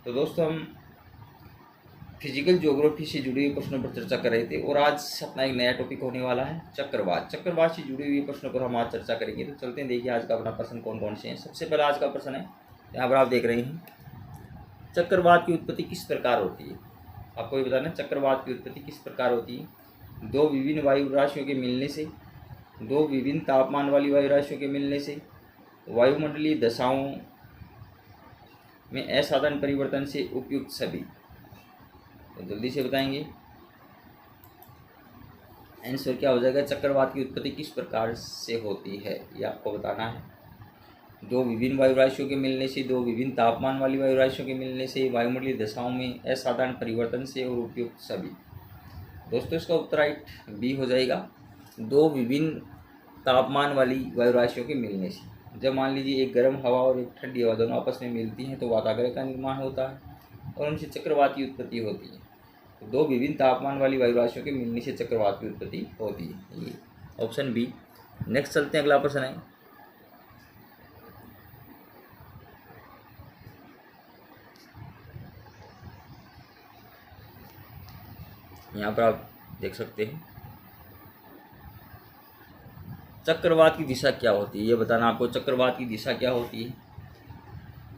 तो दोस्तों हम फिजिकल ज्योग्राफी से जुड़े हुए प्रश्नों पर चर्चा कर रहे थे और आज अपना एक नया टॉपिक होने वाला है चक्रवात। चक्रवात से जुड़े हुए प्रश्नों पर हम आज चर्चा करेंगे। तो चलते हैं, देखिए आज का अपना प्रश्न कौन कौन से हैं। सबसे पहला आज का प्रश्न है, यहाँ पर आप देख रहे हैं, चक्रवात की उत्पत्ति किस प्रकार होती है। आपको ये बताना है चक्रवात की उत्पत्ति किस प्रकार होती है। दो विभिन्न वायु राशियों के मिलने से, दो विभिन्न तापमान वाली वायु राशियों के मिलने से, वायुमंडलीय दशाओं में असाधारण परिवर्तन से, उपयुक्त सभी। तो जल्दी से बताएंगे आंसर क्या हो जाएगा। चक्रवात की उत्पत्ति किस प्रकार से होती है ये आपको बताना है। दो विभिन्न वायु राशियों के मिलने से, दो विभिन्न तापमान वाली वायु राशियों के मिलने से, वायुमंडलीय दशाओं में असाधारण परिवर्तन से और उपयुक्त सभी। दोस्तों इसका उत्तर राइट बी हो जाएगा, दो विभिन्न तापमान वाली वायु राशियों के मिलने से। जब मान लीजिए एक गर्म हवा और एक ठंडी हवा दोनों आपस में मिलती हैं तो वातावरण का निर्माण होता है और उनसे चक्रवात की उत्पत्ति होती है। तो दो विभिन्न तापमान वाली वायु राशियों के मिलने से चक्रवात की उत्पत्ति होती है, ये ऑप्शन बी। नेक्स्ट चलते हैं, अगला प्रश्न है, यहाँ पर आप देख सकते हैं चक्रवात की दिशा क्या होती है, ये बताना आपको। चक्रवात की दिशा क्या होती है।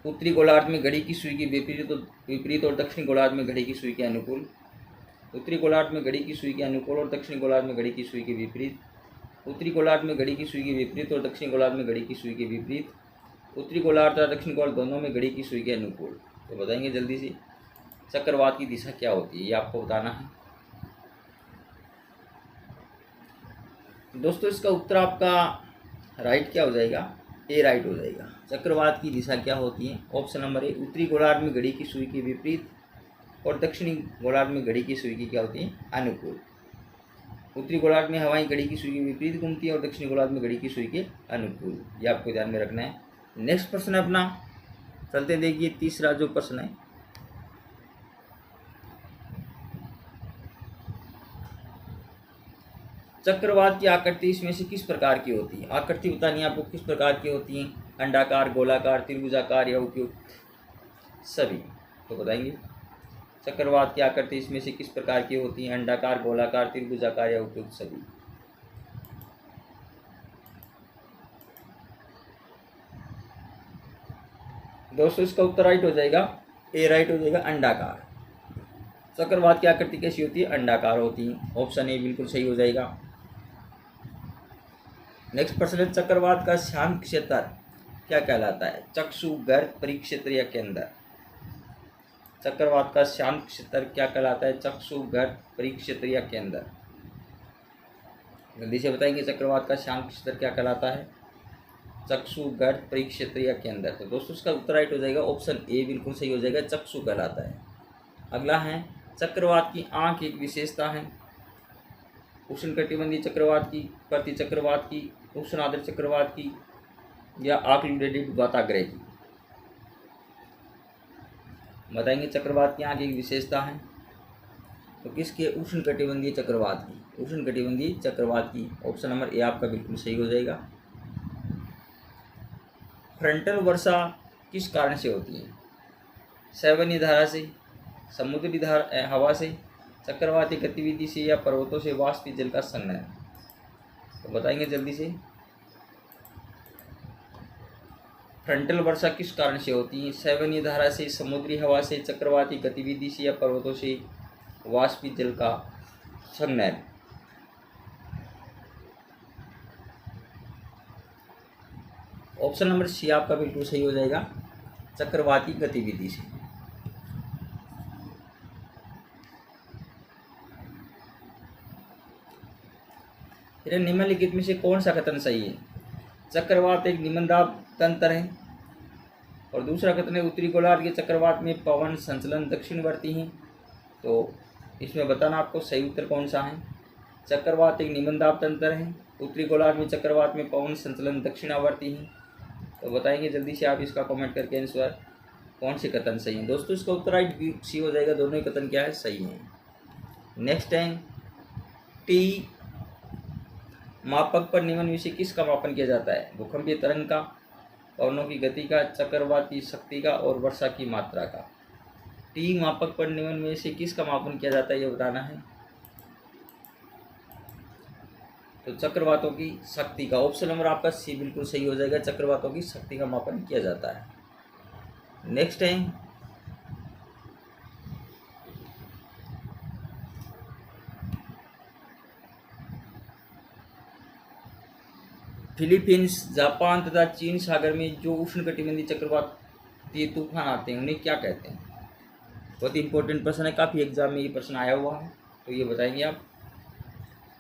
उत्तरी गोलार्ध में घड़ी की सुई के विपरीत और दक्षिणी गोलार्ध में घड़ी की सुई के अनुकूल। उत्तरी गोलार्ध में घड़ी की सुई के अनुकूल और दक्षिणी गोलार्ध में घड़ी की सुई के विपरीत। उत्तरी गोलार्ध में घड़ी की सुई के विपरीत और दक्षिणी गोलार्ध में घड़ी की सुई के विपरीत। उत्तरी गोलार्ध और दक्षिणी गोलार्ध दोनों में घड़ी की सुई के अनुकूल। तो बताएंगे जल्दी से चक्रवात की दिशा क्या होती है, ये आपको बताना है। दोस्तों इसका उत्तर आपका राइट क्या हो जाएगा, ए राइट हो जाएगा। चक्रवात की दिशा क्या होती है, ऑप्शन नंबर ए, उत्तरी गोलार्ध में घड़ी की सुई के विपरीत और दक्षिणी गोलार्ध में घड़ी की सुई की क्या होती है, अनुकूल। उत्तरी गोलार्ध में हवाएं घड़ी की सुई के विपरीत घूमती है और दक्षिणी गोलार्ध में घड़ी की सुई के अनुकूल। ये आपको ध्यान में रखना है। नेक्स्ट प्रश्न है अपना, चलते हैं, देखिए तीसरा जो प्रश्न है, चक्रवात की आकृति इसमें से किस प्रकार की होती है। आकृति बतानी है आपको किस प्रकार की होती है, अंडाकार, गोलाकार, त्रिभुजाकार या उपयुक्त सभी। तो बताएंगे चक्रवात की आकृति इसमें से किस प्रकार की होती है, अंडाकार, गोलाकार, त्रिभुजाकार या उपयुक्त सभी। दोस्तों इसका उत्तर राइट हो जाएगा, ए राइट हो जाएगा, अंडाकार। चक्रवात की आकृति कैसी होती है, अंडाकार होती है। ऑप्शन ए बिल्कुल सही हो जाएगा। नेक्स्ट प्रश्न है, चक्रवात का शांत क्षेत्र क्या कहलाता है, चक्षु, गर्त, परिक्षेत्र या केंद्र। चक्रवात का शांत क्षेत्र क्या कहलाता है, चक्षु, गर्त, परिक्षेत्र या केंद्र। जल्दी से बताएंगे चक्रवात का शांत क्षेत्र क्या कहलाता है, चक्षु, गर्त, परिक्षेत्र या केंद्र। तो दोस्तों इसका उत्तर राइट हो जाएगा, ऑप्शन ए बिल्कुल सही हो जाएगा, चक्षु कहलाता है। अगला है, चक्रवात की आंख एक विशेषता है, उष्णकटिबंधीय चक्रवात की, प्रति चक्रवात की, उष्णार्द्र चक्रवात की या आक्लूडेटेड वाताग्रह की। बताएंगे चक्रवात की आंख एक विशेषता है तो किसके, उष्णकटिबंधीय चक्रवात की, उष्णकटिबंधीय चक्रवात की। ऑप्शन नंबर ए आपका बिल्कुल सही हो जाएगा। फ्रंटल वर्षा किस कारण से होती है, सैवनीय धारा से, समुद्री धारा हवा से, चक्रवाती गतिविधि से या पर्वतों से वाष्पित जल का संघनन। तो बताएंगे जल्दी से फ्रंटल वर्षा किस कारण से होती है, सैवनीय धारा से, समुद्री हवा से, चक्रवाती गतिविधि से या पर्वतों से वाष्पित जल का संघनन। ऑप्शन नंबर सी आपका बिल्कुल सही हो जाएगा, चक्रवाती गतिविधि से। फिर निम्नलिखित में से कौन सा कथन सही है। चक्रवात एक निम्नदाब तंत्र है और दूसरा कथन है उत्तरी गोलार्ध के चक्रवात में पवन संचलन दक्षिणवर्ती हैं। तो इसमें बताना आपको सही उत्तर कौन सा है। चक्रवात एक निम्नदाब तंत्र है, उत्तरी गोलार्ध में चक्रवात में पवन संचलन दक्षिणावर्ती हैं। तो बताएंगे जल्दी से आप इसका कमेंट करके आंसर कौन से कथन सही है। दोस्तों इसका उत्तर राइट सी हो जाएगा, दोनों ही कथन क्या है, सही है। नेक्स्ट है, टी मापक पर निम्न में से किसका मापन किया जाता है, भूकंपीय तरंग का, पवनों की गति का, चक्रवाती शक्ति का और वर्षा की मात्रा का। टी मापक पर निम्न में से किसका मापन किया जाता है ये बताना है। तो चक्रवातों की शक्ति का, ऑप्शन नंबर आपका सी बिल्कुल सही हो जाएगा, चक्रवातों की शक्ति का मापन किया जाता है। नेक्स्ट है फिलीपींस, जापान तथा चीन सागर में जो उष्णकटिबंधीय चक्रवातीय तूफान आते हैं उन्हें क्या कहते हैं। बहुत ही इंपॉर्टेंट प्रश्न है, काफ़ी एग्जाम में ये प्रश्न आया हुआ है, तो ये बताएंगे आप।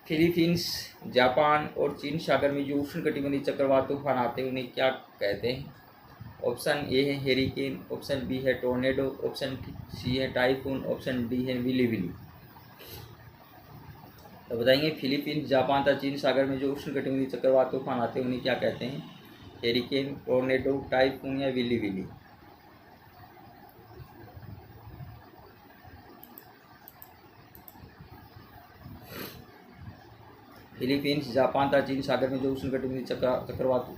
फिलीपींस, जापान और चीन सागर में जो उष्णकटिबंधीय चक्रवात तूफान आते हैं उन्हें क्या कहते हैं। ऑप्शन ए है हेरिकेन, ऑप्शन बी है टोर्नेडो, ऑप्शन सी है टाइफून, ऑप्शन डी है विली विली। तो बताएंगे फिलीपींस, जापान तथा चीन सागर में जो उष्णकटिबंधीय चक्रवात तूफान आते हैं उन्हें क्या कहते हैं। हेरिकेन, टोर्नेडो, टाइफून या विली विली। फिलीपींस, जापान तथा चीन सागर में जो उष्णकटिबंधीय चक्रवात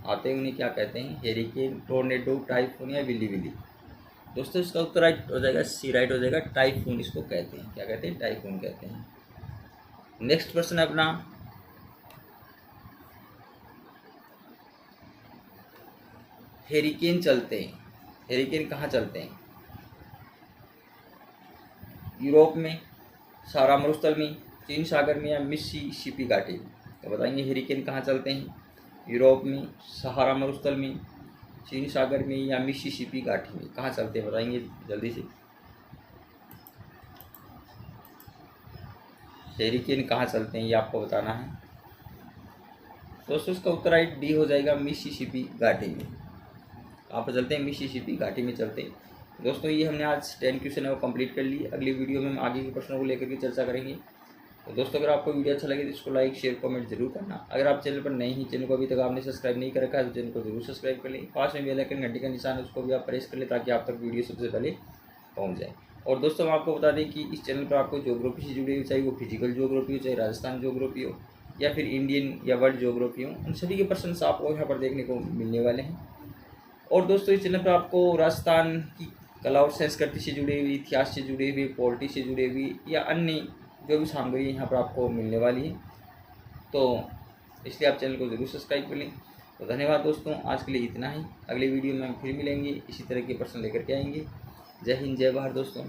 आते हैं उन्हें क्या कहते हैं। हेरिकेन, टोर्नेडो, टाइफून या विली विली। दोस्तों इसका उत्तर राइट हो जाएगा, सी राइट हो जाएगा, टाइफून इसको कहते हैं। क्या कहते हैं, टाइफून कहते हैं। नेक्स्ट प्रश्न है अपना, हेरिकेन चलते हैं, हेरिकेन कहाँ चलते हैं। यूरोप में, सहारा मरुस्थल में, चीन सागर में या मिसिसिपी घाटी में। तो बताएंगे हेरिकेन कहाँ चलते हैं। यूरोप में, सहारा मरुस्थल में, चीन सागर में या मिसिसिपी घाटी में, कहाँ चलते हैं बताएंगे जल्दी से। हेरिकेन कहाँ चलते हैं ये आपको बताना है। दोस्तों इसका उत्तर राइट डी हो जाएगा, मिसिसिपी घाटी में। कहाँ पर चलते हैं, मिसिसिपी घाटी में चलते हैं। दोस्तों ये हमने आज 10 क्वेश्चन है वो कंप्लीट कर लिए। अगली वीडियो में हम आगे के प्रश्नों को लेकर के चर्चा करेंगे। तो दोस्तों अगर आपको वीडियो अच्छा लगे तो इसको लाइक शेयर कमेंट जरूर करना। अगर आप चैनल पर नए ही, चैनल को अभी तक आपने सब्सक्राइब नहीं कर रखा है तो चैनल को जरूर सब्सक्राइब कर लें। पास में बेल आइकन घंटी का निशान है उसको भी आप प्रेस कर लें ताकि आप तक वीडियो सबसे पहले पहुँच जाए। और दोस्तों हम आपको बता दें कि इस चैनल पर आपको ज्योग्राफी से जुड़े हुए, चाहे वो फिजिकल ज्योग्राफी हो, चाहे राजस्थान ज्योग्राफी हो या फिर इंडियन या वर्ल्ड ज्योग्राफी हो, उन सभी के प्रश्न आपको यहाँ पर देखने को मिलने वाले हैं। और दोस्तों इस चैनल पर आपको राजस्थान की कला और संस्कृति से जुड़े हुए, इतिहास से जुड़े हुए, पॉलिटी से जुड़े हुए या अन्य जो भी सामग्री यहाँ पर आपको मिलने वाली है, तो इसलिए आप चैनल को ज़रूर सब्सक्राइब कर लें। तो धन्यवाद दोस्तों, आज के लिए इतना ही। अगले वीडियो में हम फिर मिलेंगे, इसी तरह के प्रश्न लेकर के आएंगे। जय हिंद, जय भारत दोस्तों।